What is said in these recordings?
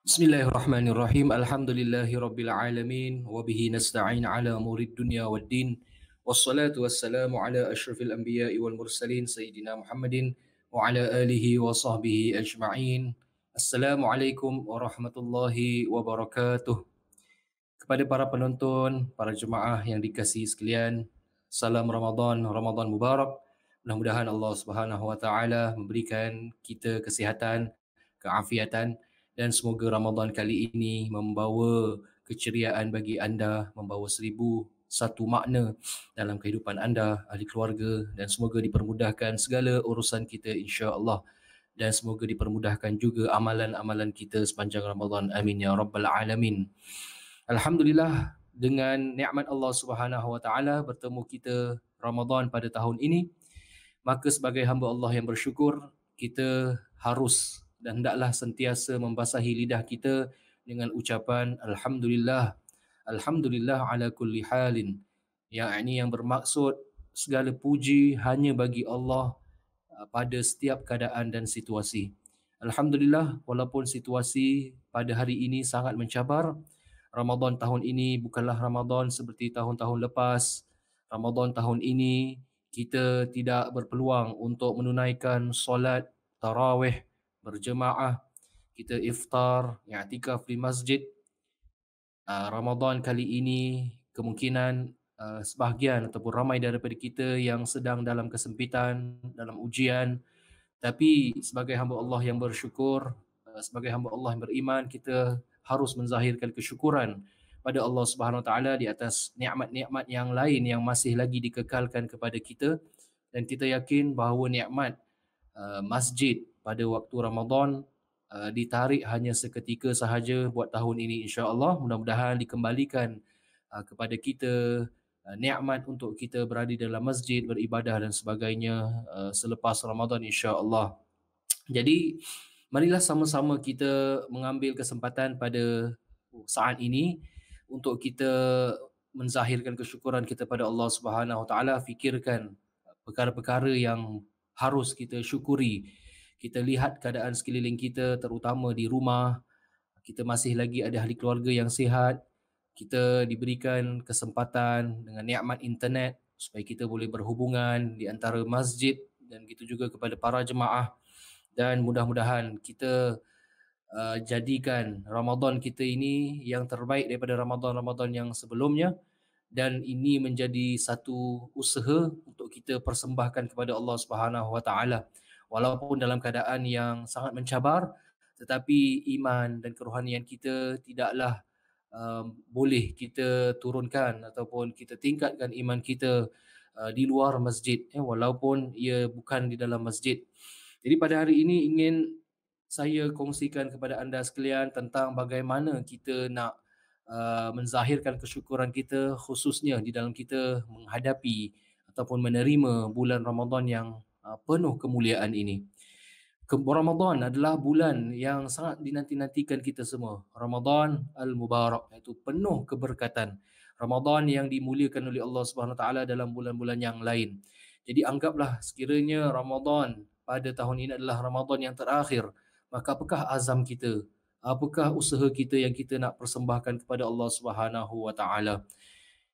Bismillahirrahmanirrahim. Alhamdulillahirabbil alamin wa bihi nasta'in ala umurid dunya waddin. Wassalatu wassalamu ala asyrafil anbiya'i wal mursalin sayyidina Muhammadin wa ala alihi wa sahbihi ajma'in. Assalamualaikum warahmatullahi wabarakatuh. Kepada para penonton, para jemaah yang dikasihi sekalian, salam Ramadan, Ramadan Mubarak. Mudah-mudahan Allah Subhanahu wa taala memberikan kita kesihatan, keafiatan dan semoga Ramadan kali ini membawa keceriaan bagi anda, membawa 1001 makna dalam kehidupan anda, ahli keluarga dan semoga dipermudahkan segala urusan kita insya-Allah dan semoga dipermudahkan juga amalan-amalan kita sepanjang Ramadan. Amin ya rabbal alamin. Alhamdulillah dengan nikmat Allah Subhanahu wa taala bertemu kita Ramadan pada tahun ini, maka sebagai hamba Allah yang bersyukur, kita harus dan hendaklah sentiasa membasahi lidah kita dengan ucapan alhamdulillah. Alhamdulillah ala kulli halin. Yang bermaksud segala puji hanya bagi Allah pada setiap keadaan dan situasi. Alhamdulillah walaupun situasi pada hari ini sangat mencabar, Ramadan tahun ini bukanlah Ramadan seperti tahun-tahun lepas. Ramadan tahun ini kita tidak berpeluang untuk menunaikan solat tarawih berjemaah. Kita iftar, i'tikaf di masjid. Ramadan kali ini kemungkinan sebahagian ataupun ramai daripada kita yang sedang dalam kesempitan, dalam ujian. Tapi sebagai hamba Allah yang bersyukur, sebagai hamba Allah yang beriman, kita harus menzahirkan kesyukuran pada Allah Subhanahu Wa Taala di atas nikmat-nikmat yang lain yang masih lagi dikekalkan kepada kita, dan kita yakin bahawa nikmat masjid pada waktu Ramadan ditarik hanya seketika sahaja buat tahun ini insya-Allah. Mudah-mudahan dikembalikan kepada kita nikmat untuk kita berada dalam masjid, beribadah dan sebagainya selepas Ramadan insya-Allah. Jadi marilah sama-sama kita mengambil kesempatan pada saat ini untuk kita menzahirkan kesyukuran kita pada Allah Subhanahu Wa Taala. Fikirkan perkara-perkara yang harus kita syukuri. Kita lihat keadaan sekeliling kita, terutama di rumah. Kita masih lagi ada ahli keluarga yang sihat. Kita diberikan kesempatan dengan nikmat internet supaya kita boleh berhubungan di antara masjid dan gitu juga kepada para jemaah. Dan mudah-mudahan kita jadikan Ramadan kita ini yang terbaik daripada Ramadan-Ramadan yang sebelumnya, dan ini menjadi satu usaha untuk kita persembahkan kepada Allah Subhanahu Wa Taala. Walaupun dalam keadaan yang sangat mencabar, tetapi iman dan kerohanian kita tidaklah boleh kita turunkan ataupun kita tingkatkan iman kita di luar masjid, walaupun ia bukan di dalam masjid. Jadi pada hari ini ingin saya kongsikan kepada anda sekalian tentang bagaimana kita nak menzahirkan kesyukuran kita, khususnya di dalam kita menghadapi ataupun menerima bulan Ramadan yang penuh kemuliaan ini. Ramadan adalah bulan yang sangat dinanti-nantikan kita semua. Ramadan al-Mubarak, iaitu penuh keberkatan. Ramadan yang dimuliakan oleh Allah Subhanahu Wa Taala dalam bulan-bulan yang lain. Jadi anggaplah sekiranya Ramadan pada tahun ini adalah Ramadan yang terakhir, maka apakah azam kita? Apakah usaha kita yang kita nak persembahkan kepada Allah Subhanahu Wa Taala?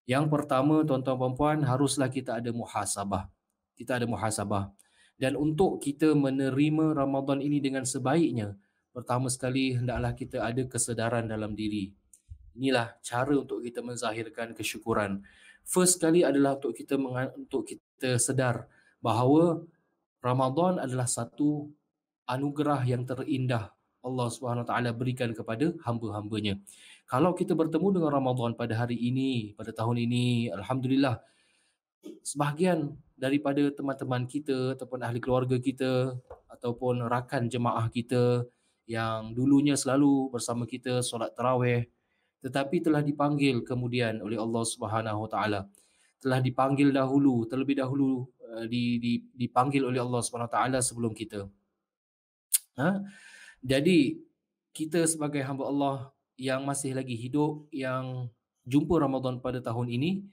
Yang pertama, tuan-tuan dan puan, haruslah kita ada muhasabah. Kita ada muhasabah. Dan untuk kita menerima Ramadan ini dengan sebaiknya, pertama sekali hendaklah kita ada kesedaran dalam diri. Inilah cara untuk kita menzahirkan kesyukuran. First sekali adalah untuk kita sedar bahawa Ramadan adalah satu anugerah yang terindah Allah Subhanahu Wa Taala berikan kepada hamba-hambanya. Kalau kita bertemu dengan Ramadan pada hari ini, pada tahun ini, alhamdulillah, sebahagian daripada teman-teman kita ataupun ahli keluarga kita ataupun rakan jemaah kita yang dulunya selalu bersama kita solat tarawih, tetapi telah dipanggil kemudian oleh Allah Subhanahu Wa Taala. Telah dipanggil dahulu, terlebih dahulu dipanggil oleh Allah Subhanahu Wa Taala sebelum kita. Jadi kita sebagai hamba Allah yang masih lagi hidup, yang jumpa Ramadan pada tahun ini,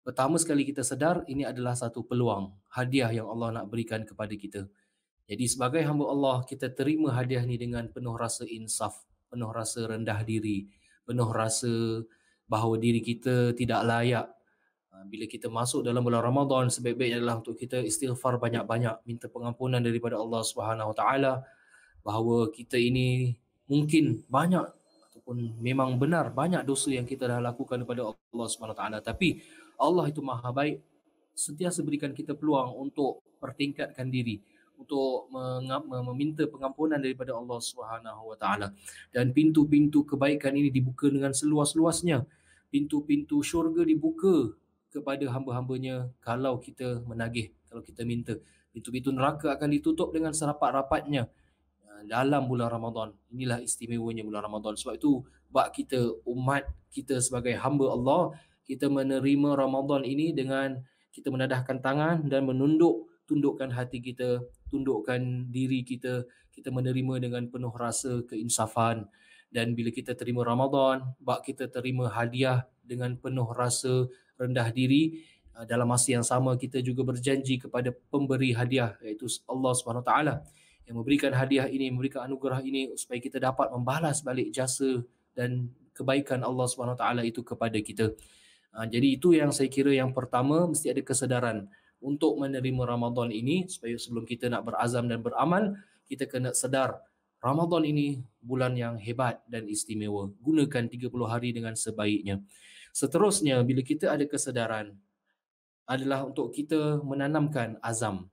pertama sekali kita sedar ini adalah satu peluang, hadiah yang Allah nak berikan kepada kita. Jadi sebagai hamba Allah, kita terima hadiah ni dengan penuh rasa insaf, penuh rasa rendah diri, penuh rasa bahawa diri kita tidak layak. Bila kita masuk dalam bulan Ramadan, sebaik-baiknya adalah untuk kita istighfar banyak-banyak, minta pengampunan daripada Allah Subhanahu Wa Taala, bahawa kita ini mungkin banyak ataupun memang benar banyak dosa yang kita dah lakukan kepada Allah Subhanahu Wa Taala, tapi Allah itu Maha baik, sentiasa berikan kita peluang untuk pertingkatkan diri, untuk meminta pengampunan daripada Allah Subhanahu Wa Taala. Dan pintu-pintu kebaikan ini dibuka dengan seluas-luasnya. Pintu-pintu syurga dibuka kepada hamba-hambanya kalau kita menagih, kalau kita minta. Pintu-pintu neraka akan ditutup dengan serapat-rapatnya dalam bulan Ramadan. Inilah istimewanya bulan Ramadan. Sebab itu bab kita, umat kita sebagai hamba Allah, kita menerima Ramadan ini dengan kita menadahkan tangan dan tundukkan hati kita, tundukkan diri kita, kita menerima dengan penuh rasa keinsafan. Dan bila kita terima Ramadan, bab kita terima hadiah dengan penuh rasa rendah diri. Dalam masa yang sama kita juga berjanji kepada pemberi hadiah, iaitu Allah Subhanahu Wa Taala, yang memberikan hadiah ini, memberikan anugerah ini supaya kita dapat membalas balik jasa dan kebaikan Allah Subhanahu Wa Taala itu kepada kita. Jadi itu yang saya kira yang pertama, mesti ada kesedaran untuk menerima Ramadan ini. Supaya sebelum kita nak berazam dan beramal, kita kena sedar Ramadan ini bulan yang hebat dan istimewa. Gunakan 30 hari dengan sebaiknya. Seterusnya, bila kita ada kesedaran, adalah untuk kita menanamkan azam.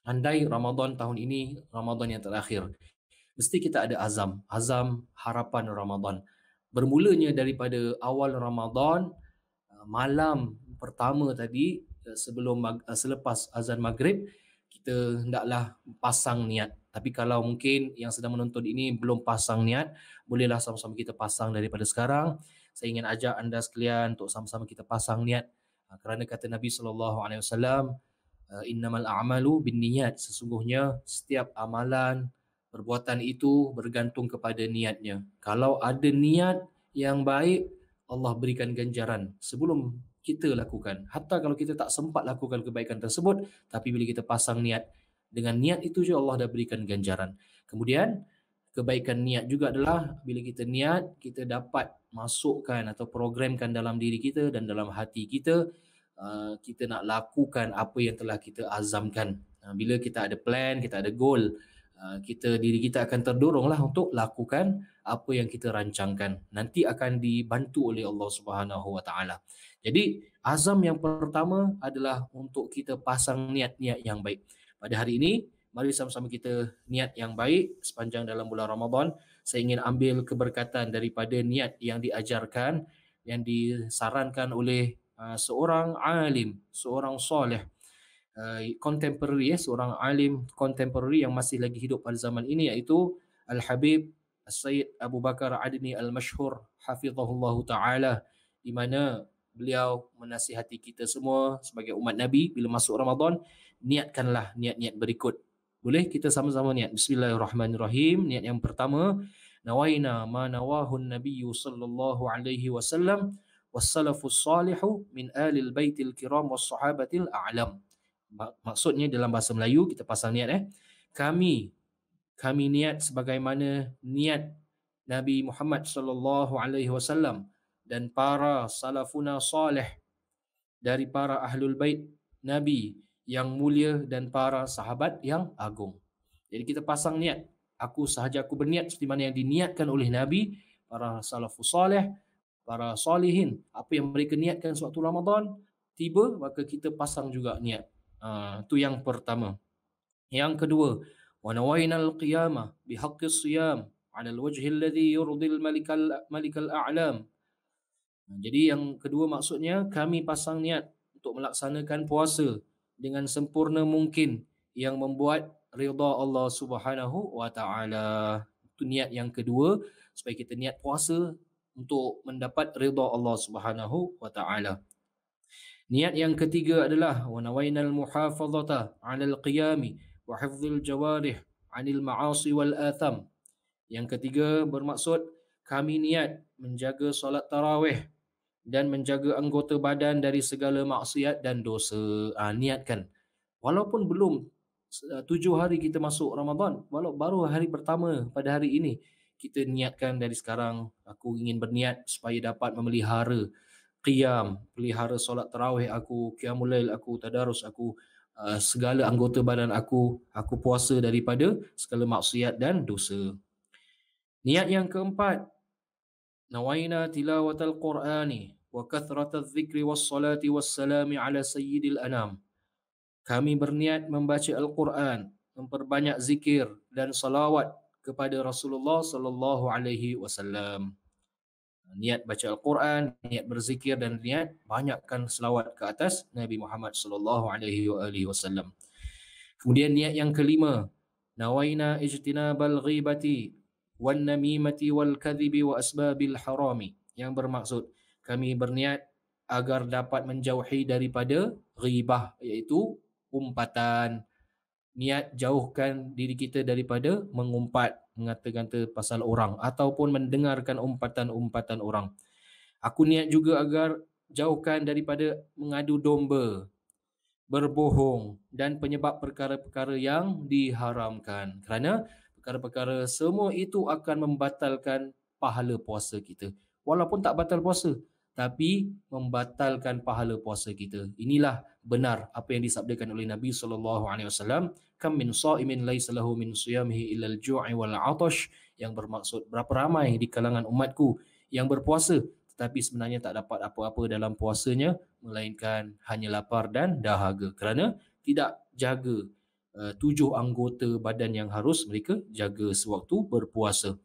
Andai Ramadan tahun ini Ramadan yang terakhir, mesti kita ada azam harapan Ramadan. Bermulanya daripada awal Ramadan, malam pertama tadi, selepas azan maghrib, kita hendaklah pasang niat. Tapi kalau mungkin yang sedang menonton ini belum pasang niat, bolehlah sama-sama kita pasang daripada sekarang. Saya ingin ajak anda sekalian untuk sama-sama kita pasang niat. Kerana kata Nabi SAW, innamal a'malu binniyat, sesungguhnya setiap amalan, perbuatan itu bergantung kepada niatnya. Kalau ada niat yang baik, Allah berikan ganjaran sebelum kita lakukan. Hatta kalau kita tak sempat lakukan kebaikan tersebut, tapi bila kita pasang niat, dengan niat itu je Allah dah berikan ganjaran. Kemudian kebaikan niat juga adalah bila kita niat, kita dapat masukkan atau programkan dalam diri kita dan dalam hati kita, kita nak lakukan apa yang telah kita azamkan. Bila kita ada plan, kita ada goal, diri kita akan terdoronglah untuk lakukan apa yang kita rancangkan. Nanti akan dibantu oleh Allah Subhanahu Wa Taala. Jadi azam yang pertama adalah untuk kita pasang niat-niat yang baik. Pada hari ini, mari sama-sama kita niat yang baik sepanjang dalam bulan Ramadan. Saya ingin ambil keberkatan daripada niat yang diajarkan, yang disarankan oleh seorang alim, seorang soleh, contemporary, seorang alim contemporary yang masih lagi hidup pada zaman ini, iaitu Al-Habib Sayyid Abu Bakar Adni Al-Mashhur hafizahullah ta'ala, di mana beliau menasihati kita semua sebagai umat Nabi, bila masuk Ramadan, niatkanlah niat-niat berikut. Boleh kita sama-sama niat? Bismillahirrahmanirrahim. Niat yang pertama, nawaina ma nawahun nabiyyu sallallahu alaihi wasallam wassalafus salihu min alil baitil kiram was sahabatil a'lam. Maksudnya dalam bahasa Melayu, kita pasang niat, kami niat sebagaimana niat Nabi Muhammad sallallahu alaihi wasallam dan para salafuna salih dari para ahlul bait Nabi yang mulia dan para sahabat yang agung. Jadi kita pasang niat, aku berniat seperti mana yang diniatkan oleh Nabi, para salafus salih, para salihin, apa yang mereka niatkan sewaktu Ramadan tiba, maka kita pasang juga niat. Itu yang pertama. Yang kedua, wa nawaina al-qiyamah bihaqqis siyam 'ala al-wajhi alladhi yurdil malikal a'lam. Jadi yang kedua maksudnya, kami pasang niat untuk melaksanakan puasa dengan sempurna mungkin yang membuat redha Allah Subhanahu Wa Taala. Itu niat yang kedua, supaya kita niat puasa untuk mendapat redha Allah Subhanahu Wa Taala. Niat yang ketiga adalah wa nawainal muhafazata 'alal qiyami wa hifdzil jawarih 'anil ma'asi wal atham. Yang ketiga bermaksud kami niat menjaga solat tarawih dan menjaga anggota badan dari segala maksiat dan dosa. Niatkan. Walaupun belum 7 hari kita masuk Ramadan, walau baru hari pertama pada hari ini, kita niatkan dari sekarang, aku ingin berniat supaya dapat memelihara qiyam, pelihara solat tarawih aku, qiyamul lail aku, tadarus aku, segala anggota badan aku puasa daripada segala maksiat dan dosa. Niat yang keempat, nawaina tilawatal Qur'ani wa kathratal dzikri was salati was salami ala sayyidil anam. Kami berniat membaca Al-Quran, memperbanyak zikir dan salawat kepada Rasulullah sallallahu alaihi wasallam. Niat baca Al-Quran, niat berzikir dan niat banyakkan selawat ke atas Nabi Muhammad sallallahu alaihi wasallam. Kemudian niat yang kelima, nawaina ijtinabal ghibati wan namimati wal kadhibi wa asbabil harami. Yang bermaksud kami berniat agar dapat menjauhi daripada ghibah, iaitu umpatan. Niat jauhkan diri kita daripada mengumpat, mengata-ngata pasal orang ataupun mendengarkan umpatan-umpatan orang. Aku niat juga agar jauhkan daripada mengadu domba, berbohong dan penyebab perkara-perkara yang diharamkan. Kerana perkara-perkara semua itu akan membatalkan pahala puasa kita. Walaupun tak batal puasa, tapi membatalkan pahala puasa kita. Inilah benar apa yang disabdakan oleh Nabi SAW. Kam min sa'imin laysa lahu min siyamihi illa al-ju'i wal 'atash, yang bermaksud berapa ramai di kalangan umatku yang berpuasa tetapi sebenarnya tak dapat apa-apa dalam puasanya melainkan hanya lapar dan dahaga, kerana tidak jaga 7 anggota badan yang harus mereka jaga sewaktu berpuasa.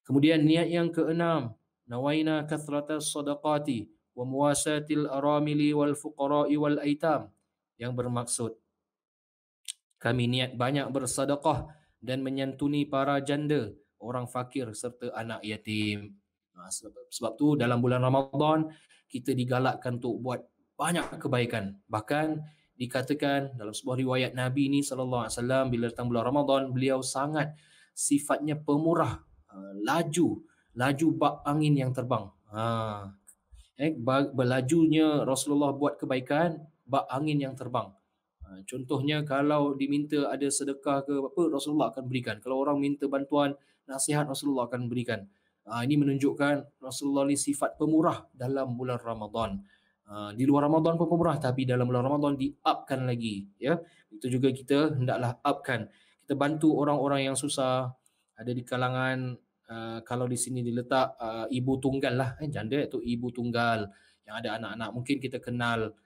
Kemudian niat yang keenam, nawaina kathratas sadaqati wa muwasatil aramili wal fuqara'i wal aitam, yang bermaksud kami niat banyak bersedekah dan menyantuni para janda, orang fakir serta anak yatim. Sebab tu dalam bulan Ramadan kita digalakkan untuk buat banyak kebaikan. Bahkan dikatakan dalam sebuah riwayat Nabi ni sallallahu alaihi wasallam, bila datang bulan Ramadan beliau sangat sifatnya pemurah, laju bak angin yang terbang. Berlajunya Rasulullah buat kebaikan, bak angin yang terbang. Contohnya kalau diminta ada sedekah ke apa, Rasulullah akan berikan. Kalau orang minta bantuan nasihat, Rasulullah akan berikan. Ini menunjukkan Rasulullah ni sifat pemurah dalam bulan Ramadan. Di luar Ramadan pun pemurah, tapi dalam bulan Ramadan di-upkan lagi, ya. Itu juga kita hendaklah upkan. Kita bantu orang-orang yang susah. Ada di kalangan kalau di sini diletak ibu tunggal lah, janda itu ibu tunggal yang ada anak-anak. Mungkin kita kenal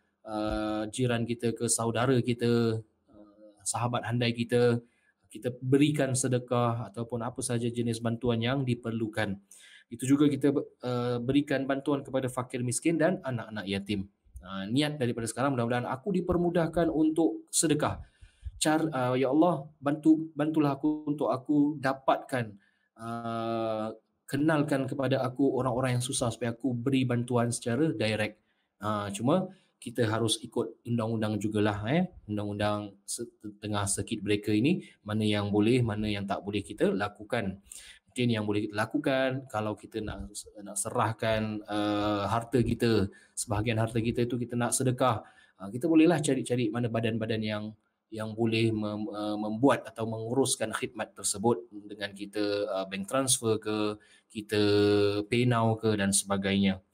jiran kita ke saudara kita, sahabat handai kita, kita berikan sedekah ataupun apa sahaja jenis bantuan yang diperlukan. Itu juga kita berikan bantuan kepada fakir miskin dan anak-anak yatim. Niat daripada sekarang, mudah-mudahan aku dipermudahkan untuk sedekah. Ya Allah, bantulah aku untuk aku dapatkan, kenalkan kepada aku orang-orang yang susah supaya aku beri bantuan secara direct. Cuma kita harus ikut undang-undang jugalah, undang-undang tengah circuit breaker ini, mana yang boleh, mana yang tak boleh kita lakukan. Mungkin yang boleh kita lakukan, kalau kita nak serahkan harta kita, sebahagian harta kita itu kita nak sedekah, kita bolehlah cari-cari mana badan-badan yang boleh membuat atau menguruskan khidmat tersebut dengan kita bank transfer ke, kita pay now ke dan sebagainya.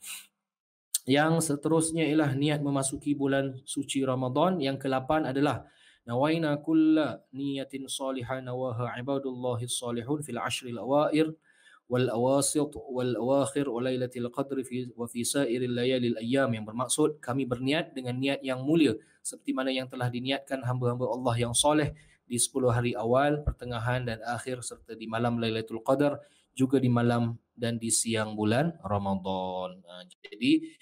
Yang seterusnya ialah niat memasuki bulan suci Ramadan. Yang ke-8 adalah nawaina kulla niyatin salihah nawaha ibadullahis salihun fil ashril awair wal awasit wal awakhir wa lailatul qadri wa fi sairil layalil ayyam, yang bermaksud kami berniat dengan niat yang mulia seperti mana yang telah diniatkan hamba-hamba Allah yang soleh di 10 hari awal, pertengahan dan akhir, serta di malam Lailatul Qadar, juga di malam dan di siang bulan Ramadan. Jadi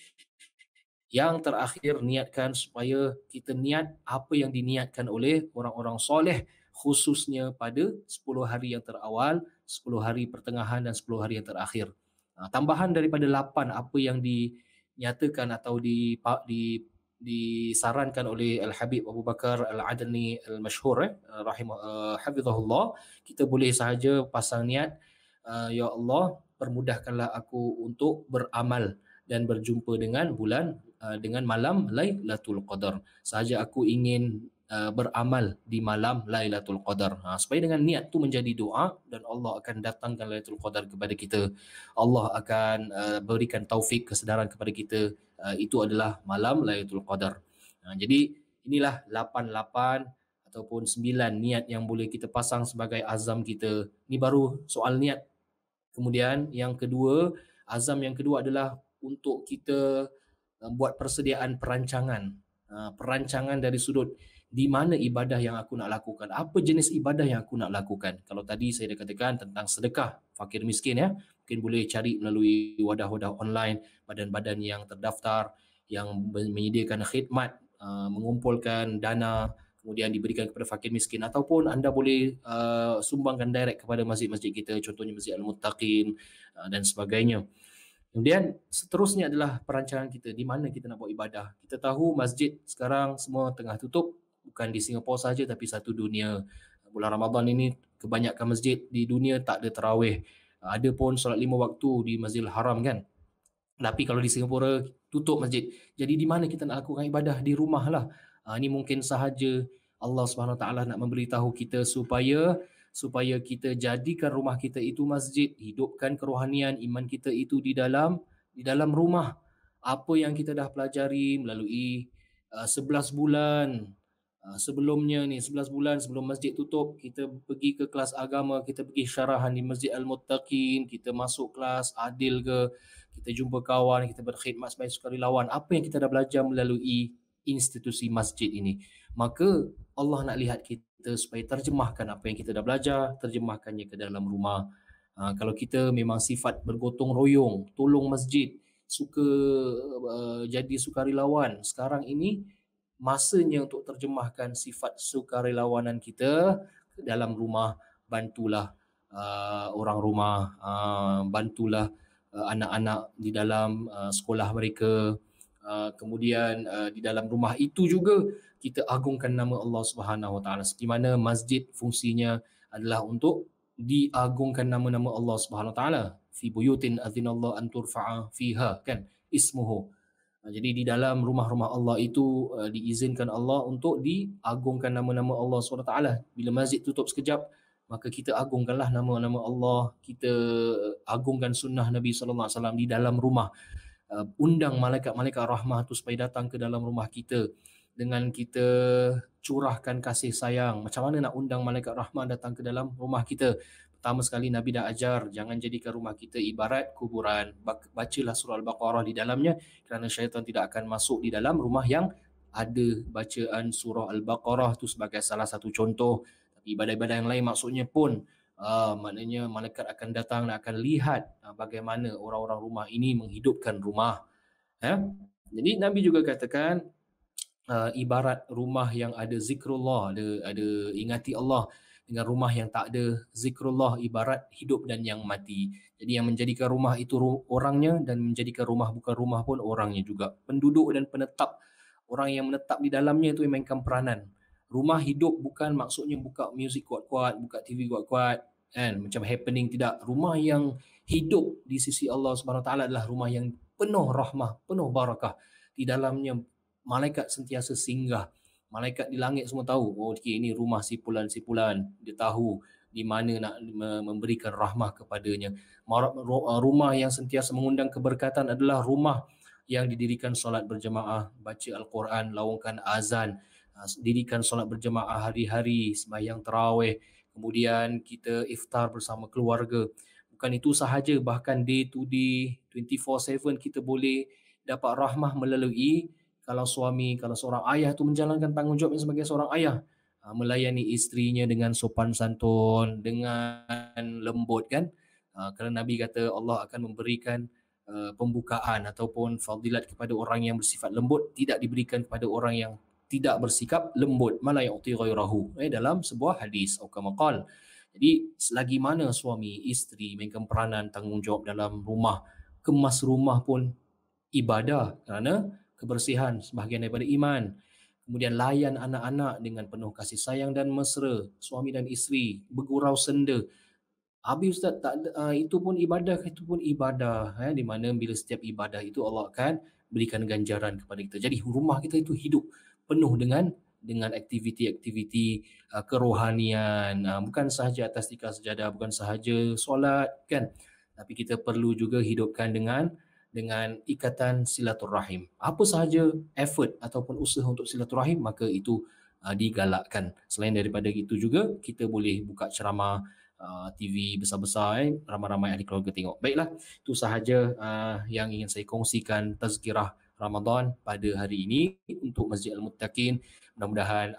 yang terakhir, niatkan supaya kita niat apa yang diniatkan oleh orang-orang soleh, khususnya pada 10 hari yang terawal, 10 hari pertengahan dan 10 hari yang terakhir. Tambahan daripada 8 apa yang dinyatakan atau disarankan oleh Al-Habib Abu Bakar Al-Adni Al-Mashhur, hafizahullah, kita boleh sahaja pasang niat, ya Allah, permudahkanlah aku untuk beramal dan berjumpa dengan bulan, dengan malam Lailatul Qadar. Sahaja aku ingin beramal di malam Lailatul Qadar. Supaya dengan niat tu menjadi doa dan Allah akan datangkan Lailatul Qadar kepada kita. Allah akan berikan taufik kesedaran kepada kita, itu adalah malam Lailatul Qadar. Jadi inilah 88 ataupun 9 niat yang boleh kita pasang sebagai azam kita. Ni baru soal niat. Kemudian yang kedua, azam yang kedua adalah untuk kita buat persediaan perancangan. Perancangan dari sudut di mana ibadah yang aku nak lakukan, apa jenis ibadah yang aku nak lakukan. Kalau tadi saya dah katakan tentang sedekah fakir miskin, ya, mungkin boleh cari melalui wadah-wadah online, badan-badan yang terdaftar yang menyediakan khidmat mengumpulkan dana kemudian diberikan kepada fakir miskin, ataupun anda boleh sumbangkan direct kepada masjid-masjid kita, contohnya Masjid Al-Muttaqin dan sebagainya. Kemudian seterusnya adalah perancangan kita di mana kita nak buat ibadah. Kita tahu masjid sekarang semua tengah tutup, bukan di Singapura saja tapi satu dunia. Bulan Ramadan ini kebanyakan masjid di dunia tak ada tarawih. Ada pun solat 5 waktu di Masjidil Haram kan. Tapi kalau di Singapura tutup masjid. Jadi di mana kita nak lakukan ibadah? Di rumah lah. Ini mungkin sahaja Allah Subhanahu Wa Taala nak memberitahu kita supaya kita jadikan rumah kita itu masjid, hidupkan kerohanian iman kita itu di dalam rumah. Apa yang kita dah pelajari melalui 11 bulan sebelumnya ni, 11 bulan sebelum masjid tutup, kita pergi ke kelas agama, kita pergi syarahan di Masjid Al-Muttaqin, kita masuk kelas adil ke, kita jumpa kawan, kita berkhidmat sebagai sukarelawan. Apa yang kita dah belajar melalui institusi masjid ini, maka Allah nak lihat kita supaya terjemahkan apa yang kita dah belajar, terjemahkannya ke dalam rumah. Kalau kita memang sifat bergotong royong, tolong masjid, suka jadi sukarelawan, sekarang ini masanya untuk terjemahkan sifat sukarelawanan kita ke dalam rumah. Bantulah orang rumah, bantulah anak-anak di dalam sekolah mereka. Kemudian di dalam rumah itu juga kita agungkan nama Allah Subhanahu Wa Taala. Seperti mana masjid fungsinya adalah untuk diagungkan nama-nama Allah Subhanahu Wa Taala. Fi buyutin adzinallahu an turfa'a fiha, kan, ismuhu. Jadi di dalam rumah-rumah Allah itu diizinkan Allah untuk diagungkan nama-nama Allah SWT. Bila masjid tutup sekejap, maka kita agungkanlah nama-nama Allah, kita agungkan sunnah Nabi SAW di dalam rumah. Undang malaikat-malaikat rahmah tu supaya datang ke dalam rumah kita dengan kita curahkan kasih sayang. Macam mana nak undang malaikat rahmah datang ke dalam rumah kita? Pertama sekali Nabi dah ajar, jangan jadikan rumah kita ibarat kuburan. Bacalah surah Al-Baqarah di dalamnya, kerana syaitan tidak akan masuk di dalam rumah yang ada bacaan surah Al-Baqarah tu sebagai salah satu contoh. Tapi ibadah-ibadah yang lain maksudnya pun maknanya malaikat akan datang dan akan lihat bagaimana orang-orang rumah ini menghidupkan rumah. Jadi Nabi juga katakan ibarat rumah yang ada zikrullah, ada ingati Allah, dengan rumah yang tak ada zikrullah ibarat hidup dan yang mati. Jadi yang menjadikan rumah itu orangnya, dan menjadikan rumah bukan rumah pun orangnya juga. Penduduk dan penetap, orang yang menetap di dalamnya itu yang mainkan peranan. Rumah hidup bukan maksudnya buka muzik kuat-kuat, buka TV kuat-kuat, kan, macam happening, tidak. Rumah yang hidup di sisi Allah Subhanahu Wa Taala adalah rumah yang penuh rahmah, penuh barakah. Di dalamnya malaikat sentiasa singgah. Malaikat di langit semua tahu, oh okay, ini rumah si pulan-si-pulan. Dia tahu di mana nak memberikan rahmah kepadanya. Rumah yang sentiasa mengundang keberkatan adalah rumah yang didirikan solat berjemaah, baca Al-Quran, laungkan azan, dirikan solat berjemaah hari-hari, sembahyang tarawih, kemudian kita iftar bersama keluarga. Bukan itu sahaja, bahkan day to day, 24/7 kita boleh dapat rahmah melalui kalau seorang ayah tu menjalankan tanggungjawabnya sebagai seorang ayah, melayani isterinya dengan sopan santun, dengan lembut, kan. Kerana Nabi kata Allah akan memberikan pembukaan ataupun fadilat kepada orang yang bersifat lembut, tidak diberikan kepada orang yang tidak bersikap lembut. Mala yu'ti ghairahu, dalam sebuah hadis atau kama qala. Jadi selagi mana suami isteri mainkan peranan tanggungjawab dalam rumah, kemas rumah pun ibadah, kerana kebersihan sebahagian daripada iman. Kemudian layan anak-anak dengan penuh kasih sayang dan mesra, suami dan isteri, bergurau senda. Habis Ustaz, itu pun ibadah, di mana bila setiap ibadah itu Allah akan berikan ganjaran kepada kita. Jadi rumah kita itu hidup penuh dengan dengan aktiviti-aktiviti kerohanian, bukan sahaja atas tikar sejadah, bukan sahaja solat kan, tapi kita perlu juga hidupkan dengan ikatan silaturahim. Apa sahaja effort ataupun usaha untuk silaturahim, maka itu digalakkan. Selain daripada itu juga kita boleh buka ceramah TV besar-besar, ramai-ramai ahli keluarga tengok. Baiklah, itu sahaja yang ingin saya kongsikan tazkirah Ramadan pada hari ini untuk Masjid Al-Muttaqin. Mudah-mudahan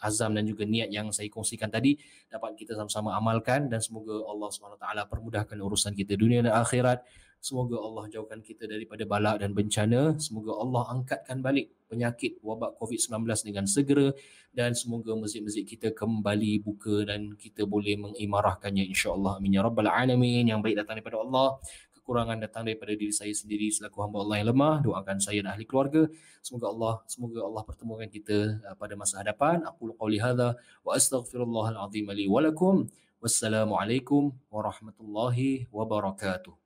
azam dan juga niat yang saya kongsikan tadi dapat kita sama-sama amalkan, dan semoga Allah SWT permudahkan urusan kita dunia dan akhirat. Semoga Allah jauhkan kita daripada bala dan bencana. Semoga Allah angkatkan balik penyakit wabak COVID-19 dengan segera, dan semoga masjid-masjid kita kembali buka dan kita boleh mengimarahkannya, insya-Allah. Amin ya rabbal alamin. Yang baik datang daripada Allah, kekurangan datang daripada diri saya sendiri selaku hamba Allah yang lemah. Doakan saya dan ahli keluarga, semoga Allah pertemukan kita pada masa hadapan. Aku qauli hadza wa astaghfirullahal azim li wa lakum. Wassalamualaikum warahmatullahi wabarakatuh.